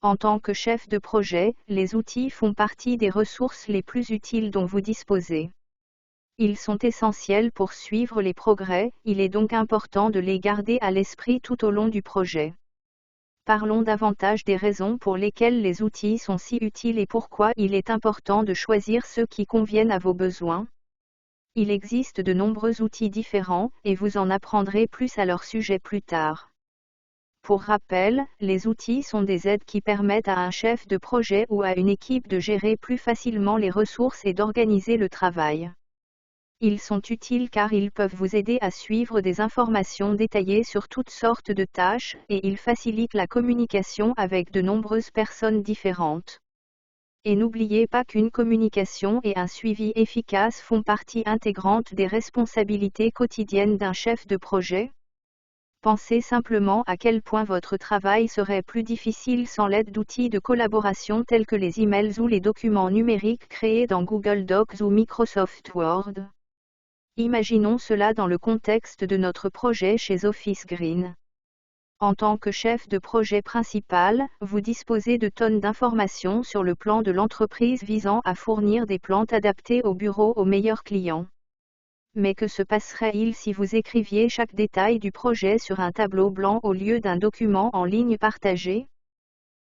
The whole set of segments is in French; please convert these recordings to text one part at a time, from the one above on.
En tant que chef de projet, les outils font partie des ressources les plus utiles dont vous disposez. Ils sont essentiels pour suivre les progrès, il est donc important de les garder à l'esprit tout au long du projet. Parlons davantage des raisons pour lesquelles les outils sont si utiles et pourquoi il est important de choisir ceux qui conviennent à vos besoins. Il existe de nombreux outils différents, et vous en apprendrez plus à leur sujet plus tard. Pour rappel, les outils sont des aides qui permettent à un chef de projet ou à une équipe de gérer plus facilement les ressources et d'organiser le travail. Ils sont utiles car ils peuvent vous aider à suivre des informations détaillées sur toutes sortes de tâches, et ils facilitent la communication avec de nombreuses personnes différentes. Et n'oubliez pas qu'une communication et un suivi efficace font partie intégrante des responsabilités quotidiennes d'un chef de projet. Pensez simplement à quel point votre travail serait plus difficile sans l'aide d'outils de collaboration tels que les emails ou les documents numériques créés dans Google Docs ou Microsoft Word. Imaginons cela dans le contexte de notre projet chez Office Green. En tant que chef de projet principal, vous disposez de tonnes d'informations sur le plan de l'entreprise visant à fournir des plantes adaptées au bureau aux meilleurs clients. Mais que se passerait-il si vous écriviez chaque détail du projet sur un tableau blanc au lieu d'un document en ligne partagé?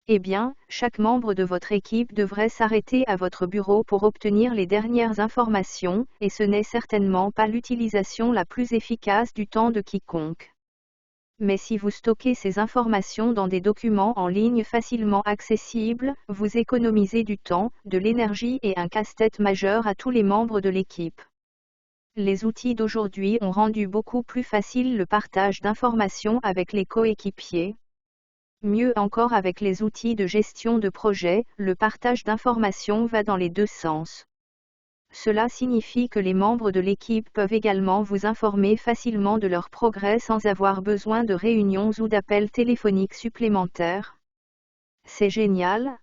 Eh bien, chaque membre de votre équipe devrait s'arrêter à votre bureau pour obtenir les dernières informations, et ce n'est certainement pas l'utilisation la plus efficace du temps de quiconque. Mais si vous stockez ces informations dans des documents en ligne facilement accessibles, vous économisez du temps, de l'énergie et un casse-tête majeur à tous les membres de l'équipe. Les outils d'aujourd'hui ont rendu beaucoup plus facile le partage d'informations avec les coéquipiers. Mieux encore, avec les outils de gestion de projet, le partage d'informations va dans les deux sens. Cela signifie que les membres de l'équipe peuvent également vous informer facilement de leur progrès sans avoir besoin de réunions ou d'appels téléphoniques supplémentaires. C'est génial!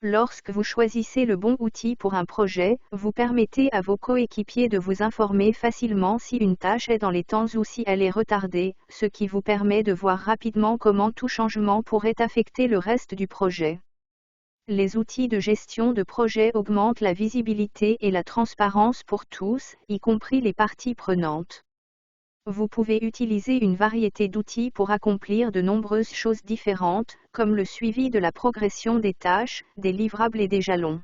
Lorsque vous choisissez le bon outil pour un projet, vous permettez à vos coéquipiers de vous informer facilement si une tâche est dans les temps ou si elle est retardée, ce qui vous permet de voir rapidement comment tout changement pourrait affecter le reste du projet. Les outils de gestion de projet augmentent la visibilité et la transparence pour tous, y compris les parties prenantes. Vous pouvez utiliser une variété d'outils pour accomplir de nombreuses choses différentes, comme le suivi de la progression des tâches, des livrables et des jalons.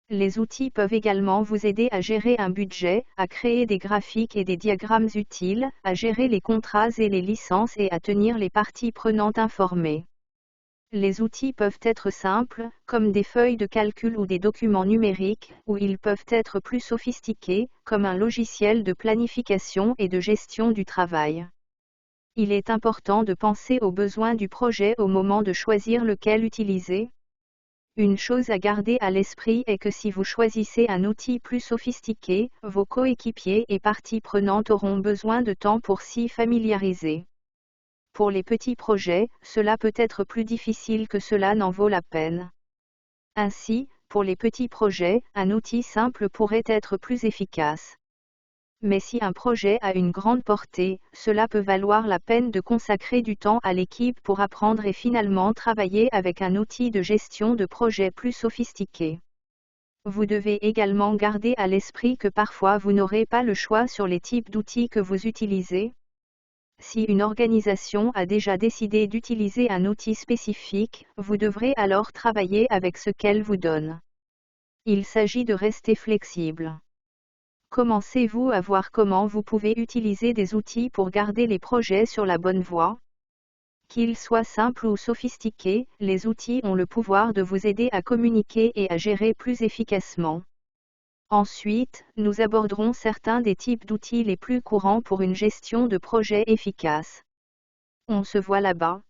Les outils peuvent également vous aider à gérer un budget, à créer des graphiques et des diagrammes utiles, à gérer les contrats et les licences et à tenir les parties prenantes informées. Les outils peuvent être simples, comme des feuilles de calcul ou des documents numériques, ou ils peuvent être plus sophistiqués, comme un logiciel de planification et de gestion du travail. Il est important de penser aux besoins du projet au moment de choisir lequel utiliser. Une chose à garder à l'esprit est que si vous choisissez un outil plus sophistiqué, vos coéquipiers et parties prenantes auront besoin de temps pour s'y familiariser. Pour les petits projets, cela peut être plus difficile que cela n'en vaut la peine. Ainsi, pour les petits projets, un outil simple pourrait être plus efficace. Mais si un projet a une grande portée, cela peut valoir la peine de consacrer du temps à l'équipe pour apprendre et finalement travailler avec un outil de gestion de projet plus sophistiqué. Vous devez également garder à l'esprit que parfois vous n'aurez pas le choix sur les types d'outils que vous utilisez. Si une organisation a déjà décidé d'utiliser un outil spécifique, vous devrez alors travailler avec ce qu'elle vous donne. Il s'agit de rester flexible. Commencez-vous à voir comment vous pouvez utiliser des outils pour garder les projets sur la bonne voie? Qu'ils soient simples ou sophistiqués, les outils ont le pouvoir de vous aider à communiquer et à gérer plus efficacement. Ensuite, nous aborderons certains des types d'outils les plus courants pour une gestion de projet efficace. On se voit là-bas.